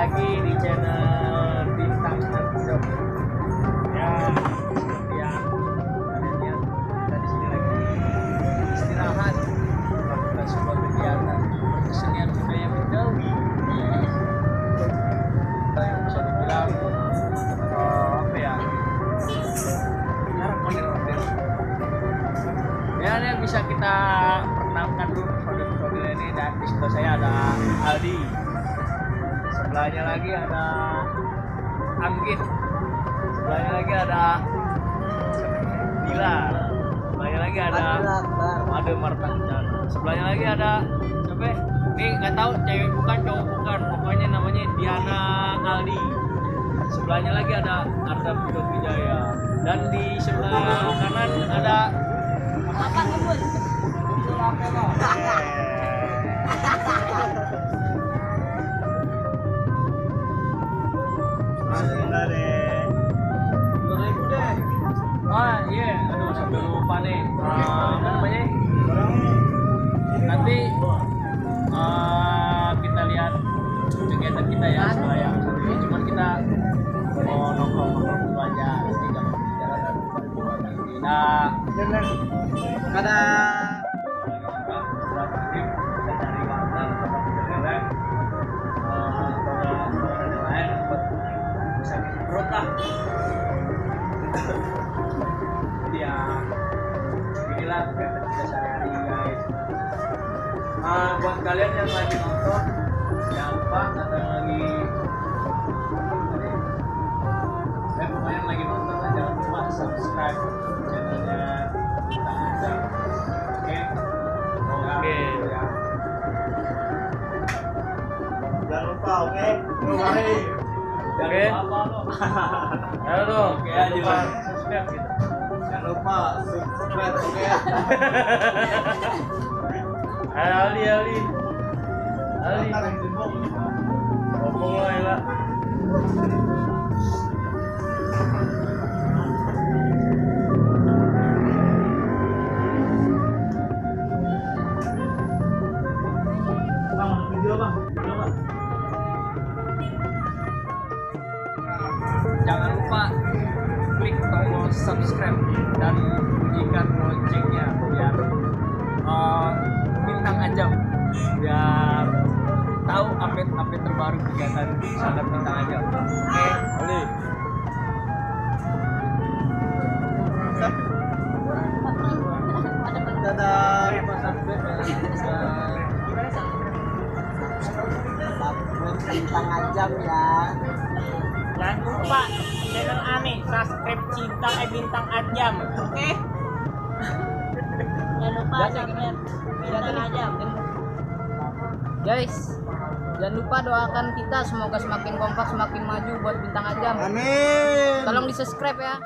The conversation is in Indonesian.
lagi di channel Bintang Anjam. Ya, seperti yang kalian lihat, kita di sini lagi istirahat, melakukan sebuah kegiatan kesenian budaya Betawi. Yang bisa dibilang apa ya? Model-model. Ya, yang bisa kita perkenalkan dulu model-model ini. Dan di sebelah saya ada Aldi. Sebelahnya lagi ada Anggit. Sebelahnya lagi ada Dila. Sebelahnya lagi ada Ade Marta. Sebelahnya lagi ada siapa? Ini nggak tahu cewek bukan cowok bukan. Pokoknya namanya Diana Aldi. Sebelahnya lagi ada Arda Pido Wijaya. Dan di sebelah kanan ada Bapak ngebut. Ah iya, aduh sampai lupa nih. Apa namanya? Nanti kita lihat kegiatan kita ya setelah yang satu ini. Cuman kita mau nongkrong dulu aja. Nanti kalau di jalan nanti. Nah, ada dari warteg atau jalan atau yang lain buat bisa ngisi perut lah. Jadi ya inilah kegiatan kita sehari-hari guys. Buat kalian yang lagi nonton jangan lupa, atau yang lagi pokoknya yang lagi nonton jangan lupa subscribe channelnya Bintang Anjam. Oke ya. Jangan lupa, oke? Mari. Jangan lupa lo. Ayo dong. Oke, jangan lupa subscribe gitu. Jangan lupa subscribe, oke? Ali. Ngomong lo ya. Jangan lupa klik tombol subscribe dan bunyikan loncengnya biar Bintang Anjam biar tahu update terbaru kegiatan Sahabat Bintang Anjam. Oke, boleh. Dadah. Bintang Anjam ya. Jangan lupa channel aneh, subscribe Bintang Anjam. Oke? Jangan lupa subscribe Bintang Anjam. Guys, jangan lupa doakan kita semoga semakin kompak, semakin maju buat Bintang Anjam. Amin. Tolong di subscribe ya.